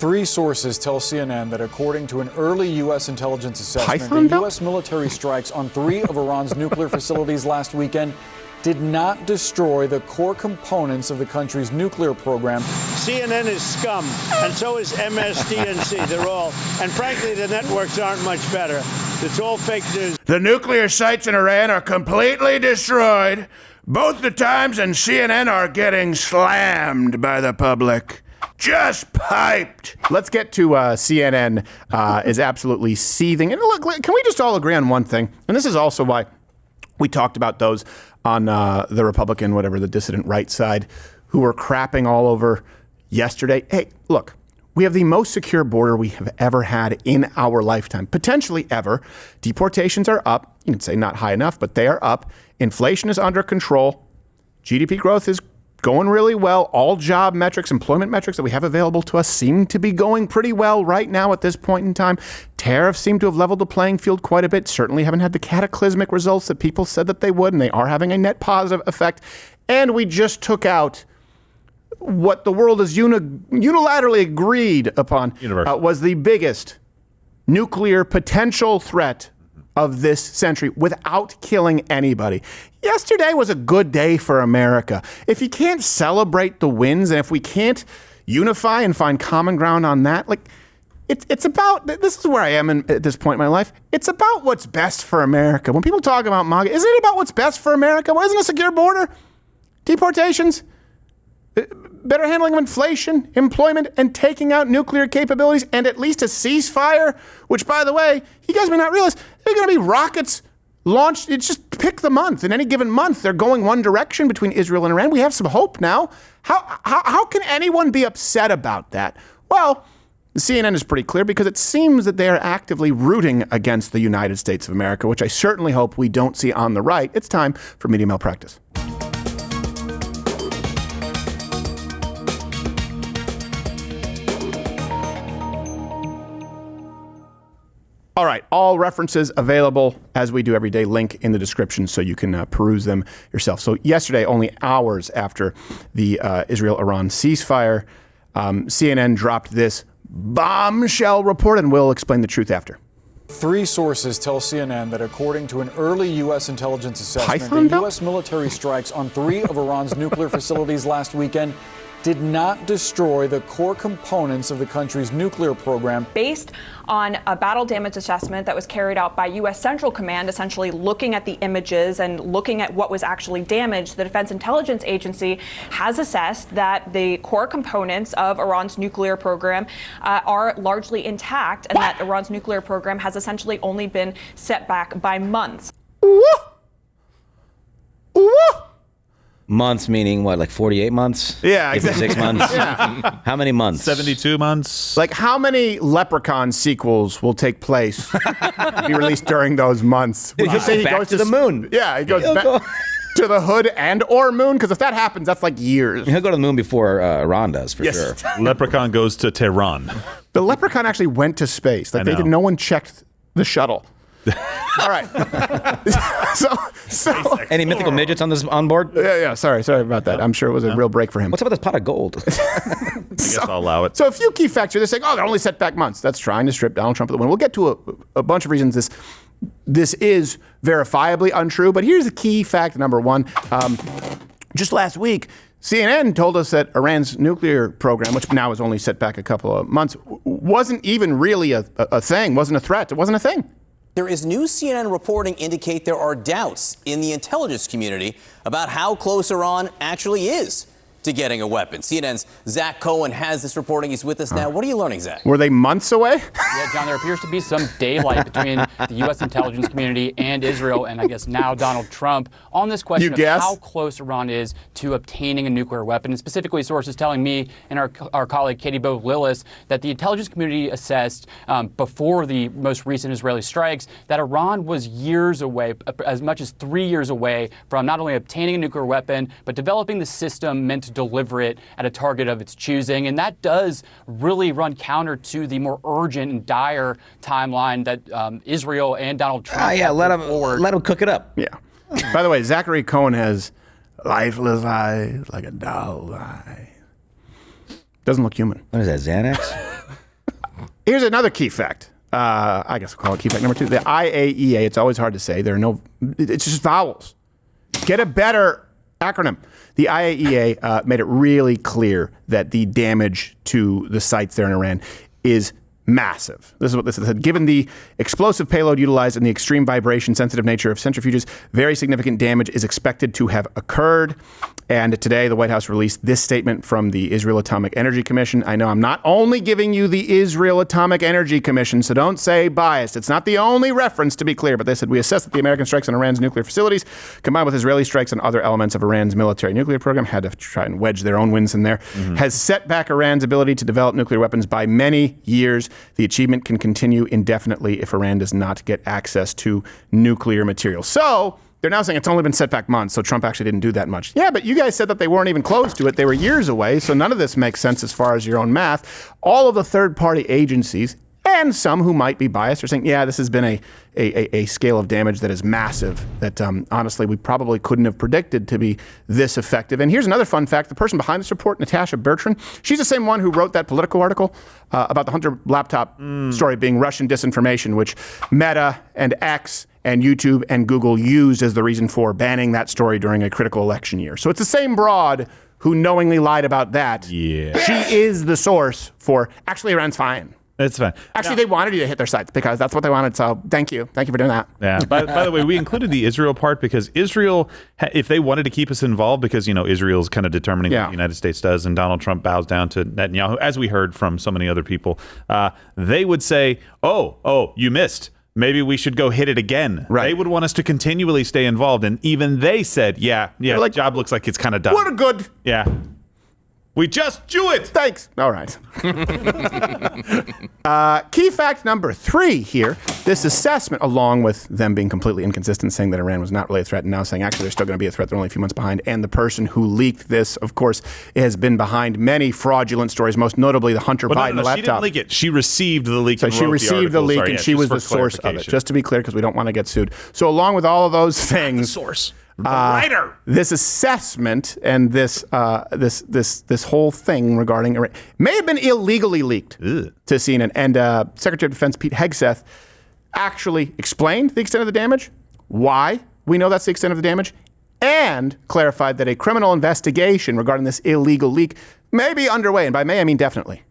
Three sources tell CNN that according to an early U.S. intelligence assessment, the U.S. military strikes on 3 of Iran's nuclear facilities last weekend did not destroy the core components of the country's nuclear program. CNN is scum, and so is MSDNC. They're all, and frankly, the networks aren't much better. It's all fake news. The nuclear sites in Iran are completely destroyed. Both the Times and CNN are getting slammed by the public. Just piped. Let's get to CNN is absolutely seething. And look, can we just all agree on one thing? And this is also why we talked about those on the Republican, whatever, the dissident right side, who were crapping all over yesterday. Hey, look, we have the most secure border we have ever had in our lifetime, potentially ever. Deportations are up. You can say not high enough, but they are up. Inflation is under control. GDP growth is going really well. All job metrics, employment metrics that we have available to us seem to be going pretty well right now at this point in time. Tariffs seem to have leveled the playing field quite a bit. Certainly haven't had the cataclysmic results that people said that they would, and they are having a net positive effect. And we just took out what the world has unilaterally agreed upon was the biggest nuclear potential threat of this century without killing anybody. Yesterday was a good day for America. If you can't celebrate the wins, and if we can't unify and find common ground on that, like it's about, this is where I am at this point in my life. It's about what's best for America. When people talk about MAGA, isn't it about what's best for America? Well, isn't a secure border, deportations, better handling of inflation, employment, and taking out nuclear capabilities, and at least a ceasefire, which, by the way, you guys may not realize, there are going to be rockets launched. It's just pick the month. In any given month, they're going one direction between Israel and Iran. We have some hope now. How can anyone be upset about that? Well, the CNN is pretty clear because it seems that they are actively rooting against the United States of America, which I certainly hope we don't see on the right. It's time for Media Malpractice. All right, all references available, as we do every day, link in the description so you can peruse them yourself. So yesterday, only hours after the Israel-Iran ceasefire, CNN dropped this bombshell report, and we'll explain the truth after. Three sources tell CNN that according to an early U.S. intelligence assessment, the U.S. military strikes on 3 of Iran's nuclear facilities last weekend did not destroy the core components of the country's nuclear program. Based on a battle damage assessment that was carried out by U.S. Central Command, essentially looking at the images and looking at what was actually damaged, the Defense Intelligence Agency has assessed that the core components of Iran's nuclear program are largely intact, and that Iran's nuclear program has essentially only been set back by months. Months meaning what, like 48 months? Yeah, exactly. 56 months? Yeah. How many months? 72 months. Like, how many Leprechaun sequels will take place, be released during those months? Would you say he goes to the moon? Yeah, he goes back to the hood and or moon, because if that happens, that's like years. He'll go to the moon before Iran does, for sure. Leprechaun goes to Tehran. The Leprechaun actually went to space. Like, no one checked the shuttle. All right. so any mythical midgets on board? Yeah. Sorry about that. I'm sure it was a real break for him. What's up with this pot of gold? I guess I'll allow it. So a few key facts here. They're saying, they're only set back months. That's trying to strip Donald Trump of the win. We'll get to a bunch of reasons this is verifiably untrue. But here's the key fact number one. Just last week, CNN told us that Iran's nuclear program, which now is only set back a couple of months, wasn't even really a thing, wasn't a threat. It wasn't a thing. There is new CNN reporting indicate there are doubts in the intelligence community about how close Iran actually is to getting a weapon. CNN's Zach Cohen has this reporting. He's with us now. What are you learning, Zach? Were they months away? Yeah, John, there appears to be some daylight between the U.S. intelligence community and Israel, and I guess now Donald Trump, on this question of how close Iran is to obtaining a nuclear weapon. And specifically, sources telling me and our colleague Katie Bo-Lillis that the intelligence community assessed before the most recent Israeli strikes that Iran was years away, as much as 3 years away, from not only obtaining a nuclear weapon, but developing the system meant to deliver it at a target of its choosing. And that does really run counter to the more urgent and dire timeline that Israel and Donald Trump let him cook it up. Yeah. By the way, Zachary Cohen has lifeless eyes like a doll's eye. Doesn't look human. What is that, Xanax? Here's another key fact. I guess we'll call it key fact number 2. The IAEA, it's always hard to say. It's just vowels. Get a better acronym. The IAEA made it really clear that the damage to the sites there in Iran is massive. This is what this said. Given the explosive payload utilized and the extreme vibration sensitive nature of centrifuges, very significant damage is expected to have occurred. And today, the White House released this statement from the Israel Atomic Energy Commission. I know I'm not only giving you the Israel Atomic Energy Commission, so don't say biased. It's not the only reference, to be clear, but they said, we assess that the American strikes on Iran's nuclear facilities, combined with Israeli strikes on other elements of Iran's military nuclear program, had to try and wedge their own wins in there, has set back Iran's ability to develop nuclear weapons by many years. The achievement can continue indefinitely if Iran does not get access to nuclear material. So they're now saying it's only been set back months, so Trump actually didn't do that much. Yeah, but you guys said that they weren't even close to it. They were years away, so none of this makes sense as far as your own math. All of the third-party agencies, and some who might be biased, are saying, yeah, this has been a scale of damage that is massive, that honestly we probably couldn't have predicted to be this effective. And here's another fun fact. The person behind this report, Natasha Bertrand, she's the same one who wrote that Politico article about the Hunter laptop story being Russian disinformation, which Meta and X and YouTube and Google used as the reason for banning that story during a critical election year. So it's the same broad who knowingly lied about that. Yeah. She is the source for, actually, Iran's fine. It's fine. Actually, they wanted you to hit their sites because that's what they wanted. So thank you. Thank you for doing that. Yeah. By the way, we included the Israel part because Israel, if they wanted to keep us involved, because, Israel's kind of determining what the United States does, and Donald Trump bows down to Netanyahu, as we heard from so many other people, they would say, oh, you missed. Maybe we should go hit it again. Right. They would want us to continually stay involved. And even they said, the job looks like it's kind of done. What a good. Yeah. We just do it. Thanks. All right. Key fact number 3 here. This assessment, along with them being completely inconsistent, saying that Iran was not really a threat, and now saying actually they're still going to be a threat, they're only a few months behind. And the person who leaked this, of course, has been behind many fraudulent stories, most notably the Hunter Biden laptop. She didn't leak it. She received the leak. So she received the leak, and she was the source of it. Just to be clear, because we don't want to get sued. So along with all of those things, the source. Writer. This assessment and this whole thing regarding Iran may have been illegally leaked to CNN. And Secretary of Defense Pete Hegseth actually explained the extent of the damage, why we know that's the extent of the damage, and clarified that a criminal investigation regarding this illegal leak may be underway. And by may, I mean definitely.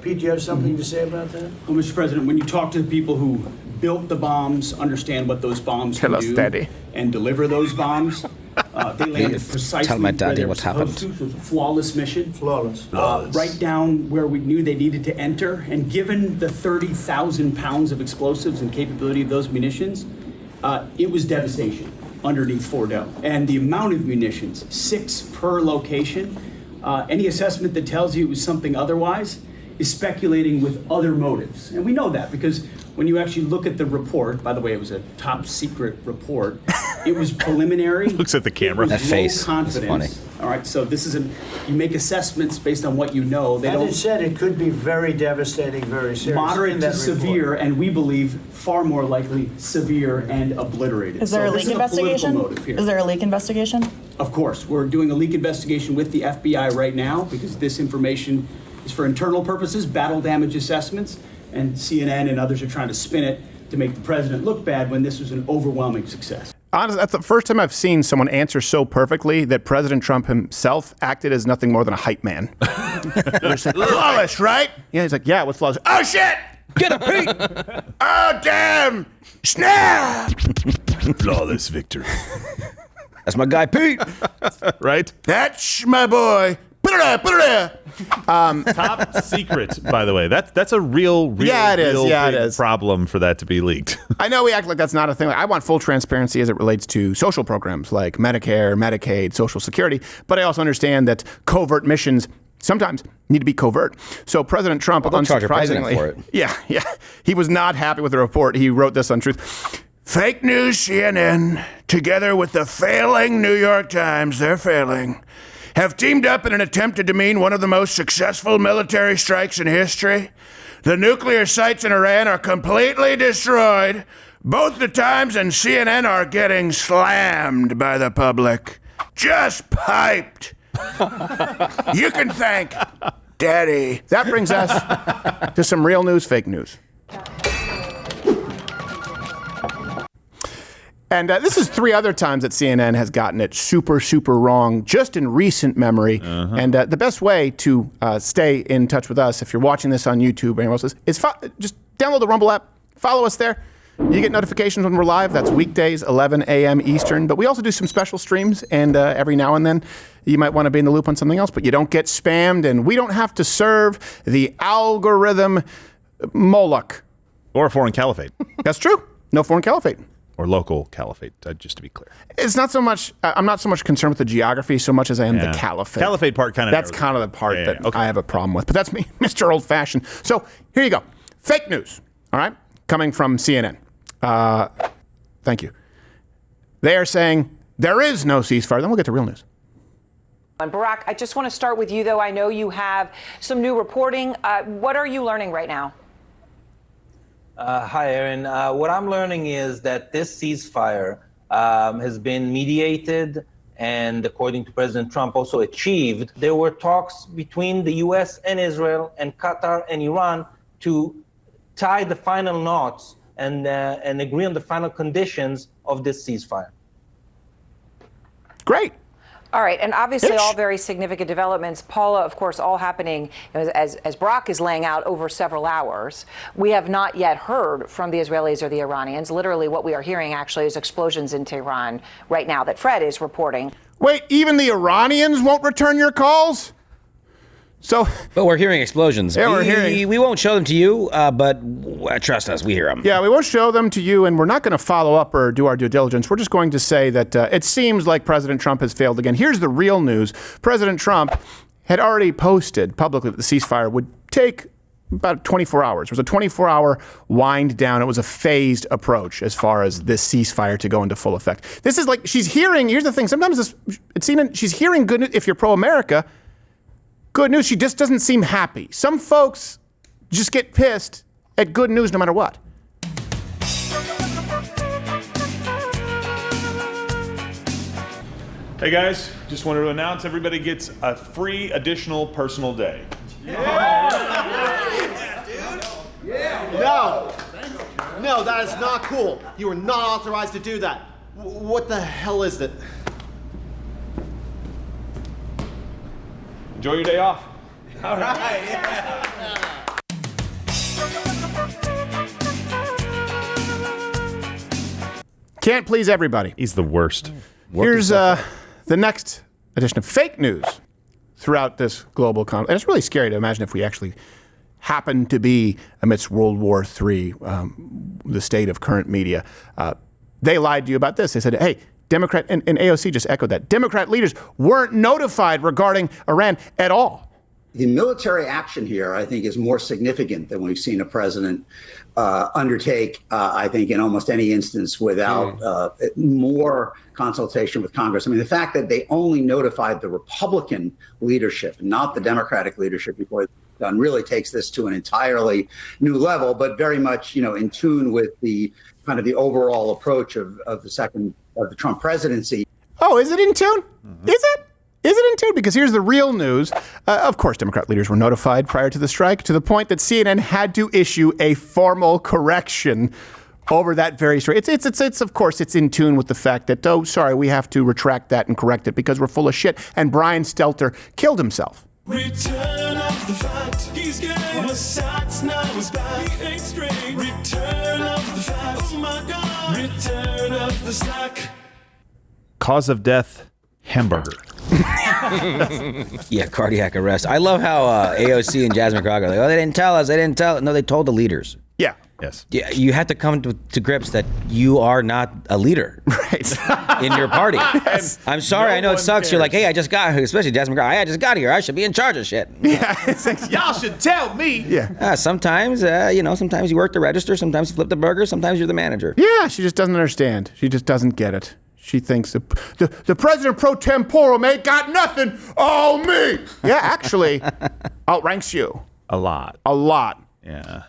Pete, do you have something to say about that? Well, Mr. President, when you talk to the people who built the bombs, understand what those bombs can do, Daddy. and deliver those bombs, they landed precisely Tell my daddy where what they were supposed happened. to. It was a flawless mission. Flawless. Right down where we knew they needed to enter. And given the 30,000 pounds of explosives and capability of those munitions, it was devastation underneath Fordo. And the amount of munitions, 6 per location, any assessment that tells you it was something otherwise is speculating with other motives. And we know that because when you actually look at the report, by the way, it was a top secret report, it was preliminary. Looks at the camera. That face is confidence. funny. All right, so this is you make assessments based on what you know. As it said, it could be very devastating, very serious. Moderate to severe, and we believe far more likely severe and obliterated. Is there a leak investigation? Is there a leak investigation? Of course. We're doing a leak investigation with the FBI right now because this information is for internal purposes, battle damage assessments, and CNN and others are trying to spin it to make the president look bad when this was an overwhelming success. Honestly, that's the first time I've seen someone answer so perfectly that President Trump himself acted as nothing more than a hype man. Flawless, right? Yeah, he's like, yeah, it was flawless. Oh, shit! Get him, Pete! Oh, damn! Snap! Flawless victory. That's my guy, Pete. Right? That's my boy. Put it there. Top secret, by the way. That's a real big problem for that to be leaked. I know we act like that's not a thing. I want full transparency as it relates to social programs like Medicare, Medicaid, Social Security. But I also understand that covert missions sometimes need to be covert. So President Trump, unsurprisingly, for it. Yeah, he was not happy with the report. He wrote this on Truth. Fake news CNN, together with the failing New York Times, they're failing, have teamed up in an attempt to demean one of the most successful military strikes in history. The nuclear sites in Iran are completely destroyed. Both the Times and CNN are getting slammed by the public. Just piped. You can thank Daddy. That brings us to some real news, fake news. And this is 3 other times that CNN has gotten it super, super wrong just in recent memory. And the best way to stay in touch with us, if you're watching this on YouTube or anyone else, is just download the Rumble app, follow us there. You get notifications when we're live. That's weekdays, 11 a.m. Eastern. But we also do some special streams, and every now and then you might want to be in the loop on something else, but you don't get spammed, and we don't have to serve the algorithm Moloch. Or a foreign caliphate. That's true. No foreign caliphate. Or local caliphate, just to be clear. It's not so much, I'm not so much concerned with the geography so much as I am the caliphate. Caliphate part kind of. That's kind of the part that I have a problem with. But that's me, Mr. Old-Fashioned. So here you go. Fake news, all right? Coming from CNN. Thank you. They are saying there is no ceasefire. Then we'll get to real news. And Barack, I just want to start with you, though. I know you have some new reporting. What are you learning right now? Hi, Aaron. What I'm learning is that this ceasefire has been mediated and, according to President Trump, also achieved. There were talks between the U.S. and Israel and Qatar and Iran to tie the final knots and agree on the final conditions of this ceasefire. Great. All right, and obviously all very significant developments. Paula, of course, all happening, as Barack is laying out, over several hours. We have not yet heard from the Israelis or the Iranians. Literally what we are hearing actually is explosions in Tehran right now that Fred is reporting. Wait, even the Iranians won't return your calls? But we're hearing explosions. Yeah, we won't show them to you, but trust us, we hear them. Yeah, we won't show them to you, and we're not going to follow up or do our due diligence. We're just going to say that it seems like President Trump has failed again. Here's the real news. President Trump had already posted publicly that the ceasefire would take about 24 hours. It was a 24-hour wind down. It was a phased approach as far as this ceasefire to go into full effect. This is like she's hearing, here's the thing, sometimes she's hearing good news if you're pro-America. Good news, she just doesn't seem happy. Some folks just get pissed at good news no matter what. Hey guys, just wanted to announce everybody gets a free additional personal day. No, that is not cool. You are not authorized to do that. What the hell is it? Enjoy your day off. All right, yeah. Can't please everybody. He's the worst. Here's the next edition of fake news throughout this global conflict. And it's really scary to imagine if we actually happen to be amidst World War III, the state of current media. They lied to you about this. They said, hey, Democrat, and AOC just echoed that. Democrat leaders weren't notified regarding Iran at all. The military action here, I think, is more significant than we've seen a president undertake, I think, in almost any instance without more consultation with Congress. I mean, the fact that they only notified the Republican leadership, not the Democratic leadership before done, really takes this to an entirely new level, but very much, in tune with the kind of the overall approach of the Trump presidency. Oh, is it in tune? Mm-hmm. Is it? Is it in tune? Because here's the real news. Of course, Democrat leaders were notified prior to the strike, to the point that CNN had to issue a formal correction over that very story. It's of course, it's in tune with the fact that, oh, sorry, we have to retract that and correct it because we're full of shit. And Brian Stelter killed himself. Return of the fact. He's getting the sacks, now he's back. He ain't straight. Return of the fact. Oh my God. Return of the slack. Cause of death, hamburger. Yeah, cardiac arrest. I love how AOC and Jasmine Crocker are like, oh, they didn't tell us. No, they told the leaders. Yeah. Yes. Yeah, you have to come to grips that you are not a leader, right, in your party. Yes. I'm sorry, I know it sucks. Cares. You're like, hey, I just got here, especially Jasmine Crocker. Hey, I just got here. I should be in charge of shit. Yeah, y'all should tell me. Yeah. Sometimes, sometimes you work the register, sometimes you flip the burger, sometimes you're the manager. Yeah, she just doesn't understand. She just doesn't get it. She thinks the president pro tempore, mate, got nothing. Oh, me. Yeah, actually, outranks you. A lot. A lot. Yeah.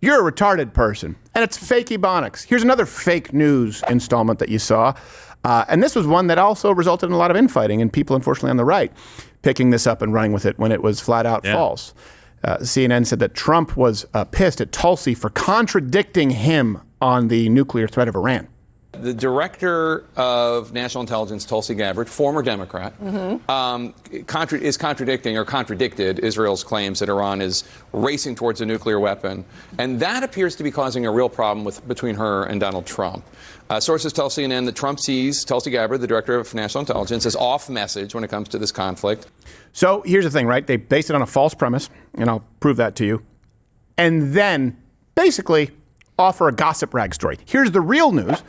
you're a retarded person. And it's fake ebonics. Here's another fake news installment that you saw. And this was one that also resulted in a lot of infighting and people, unfortunately, on the right picking this up and running with it when it was flat out false. CNN said that Trump was pissed at Tulsi for contradicting him on the nuclear threat of Iran. The director of national intelligence, Tulsi Gabbard, former Democrat, is contradicting or contradicted Israel's claims that Iran is racing towards a nuclear weapon. And that appears to be causing a real problem between her and Donald Trump. Sources tell CNN that Trump sees Tulsi Gabbard, the director of national intelligence, as off message when it comes to this conflict. So here's the thing, right? They based it on a false premise, and I'll prove that to you. And then basically offer a gossip rag story. Here's the real news.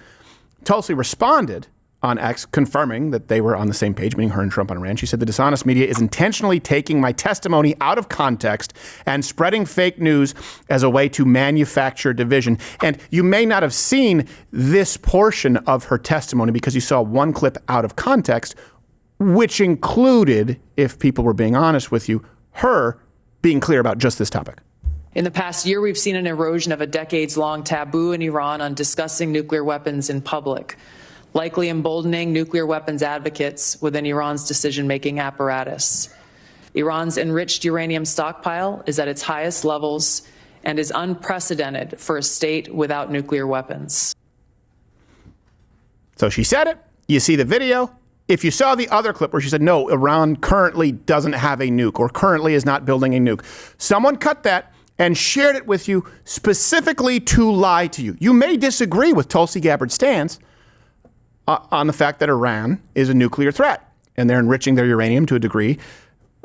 Tulsi responded on X, confirming that they were on the same page, meaning her and Trump on Iran. She said, the dishonest media is intentionally taking my testimony out of context and spreading fake news as a way to manufacture division. And you may not have seen this portion of her testimony because you saw one clip out of context, which included, if people were being honest with you, her being clear about just this topic. In the past year, we've seen an erosion of a decades-long taboo in Iran on discussing nuclear weapons in public, likely emboldening nuclear weapons advocates within Iran's decision-making apparatus. Iran's enriched uranium stockpile is at its highest levels and is unprecedented for a state without nuclear weapons. So she said it. You see the video. If you saw the other clip where she said, no, Iran currently doesn't have a nuke or currently is not building a nuke, someone cut that and shared it with you specifically to lie to you. You may disagree with Tulsi Gabbard's stance on the fact that Iran is a nuclear threat and they're enriching their uranium to a degree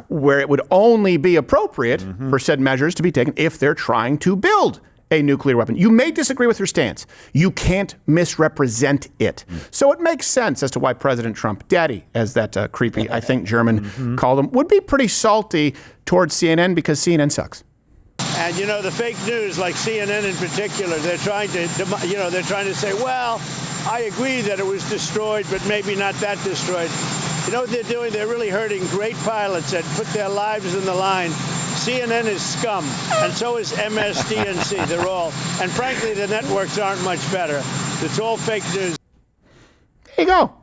where it would only be appropriate for said measures to be taken if they're trying to build a nuclear weapon. You may disagree with her stance. You can't misrepresent it. So it makes sense as to why President Trump, Daddy, as that creepy, I think, German called him, would be pretty salty towards CNN because CNN sucks. And, you know, the fake news, like CNN in particular, they're trying to say, well, I agree that it was destroyed, but maybe not that destroyed. You know what they're doing? They're really hurting great pilots that put their lives in the line. CNN is scum, and so is MSDNC. They're all, and frankly, the networks aren't much better. It's all fake news. There you go.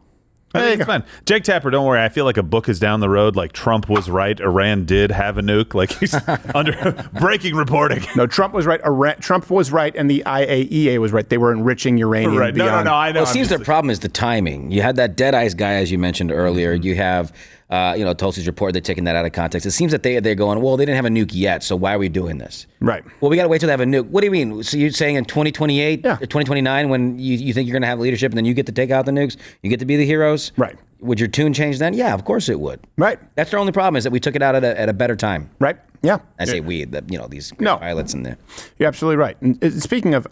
I think it's fun. Jake Tapper, don't worry. I feel like a book is down the road. Like Trump was right. Iran did have a nuke. Like he's under breaking reporting. No, Trump was right. Trump was right, and the IAEA was right. They were enriching uranium. Right. No, I know. Well, it seems their problem is the timing. You had that Dead Eyes guy, as you mentioned earlier. You have, Tulsi's report. They're taking that out of context. It seems that they're going, well, they didn't have a nuke yet, so why are we doing this? Right. Well, we got to wait till they have a nuke. What do you mean? So you're saying in 2028, or 2029, when you think you're going to have leadership, and then you get to take out the nukes, you get to be the heroes? Right. Would your tune change then? Yeah, of course it would. Right. That's their only problem is that we took it out at a better time. Right. Yeah. I say we, these pilots in there. You're absolutely right. And speaking of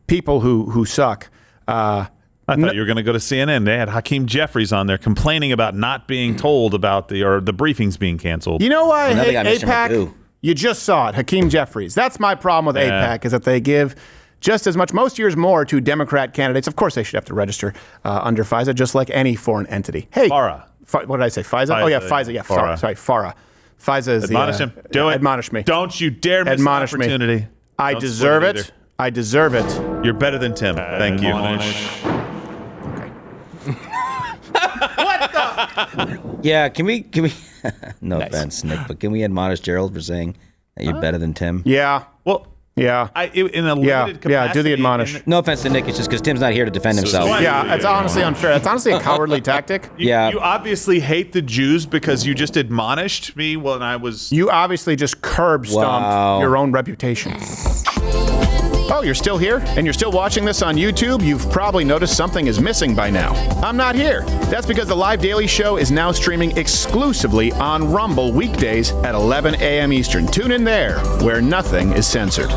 people who suck. I thought you were going to go to CNN. They had Hakeem Jeffries on there complaining about not being told about the briefings being canceled. You know why I hate AIPAC? You just saw it. Hakeem Jeffries. That's my problem with AIPAC is that they give just as much, most years more, to Democrat candidates. Of course, they should have to register under FISA, just like any foreign entity. Hey, FARA. What did I say? FISA? Oh, yeah, FISA. Yeah, FARA. Sorry, FARA. FISA is admonish him. Do it. Admonish me. Don't you dare miss admonish an opportunity. Me. I deserve it. I deserve it. You're better than Tim. Thank you. Okay. What the? Yeah, can we? No offense, Nick, but can we admonish Gerald for saying that you're better than Tim? Yeah. Well. Yeah. In a limited capacity. Yeah, do the admonish. No offense to Nick, it's just because Tim's not here to defend himself. Yeah, it's honestly unfair. It's honestly a cowardly tactic. You obviously hate the Jews because you just admonished me when I was... You obviously just curb-stomped your own reputation. Oh, you're still here? And you're still watching this on YouTube? You've probably noticed something is missing by now. I'm not here. That's because the live daily show is now streaming exclusively on Rumble weekdays at 11 a.m. Eastern. Tune in there, where nothing is censored.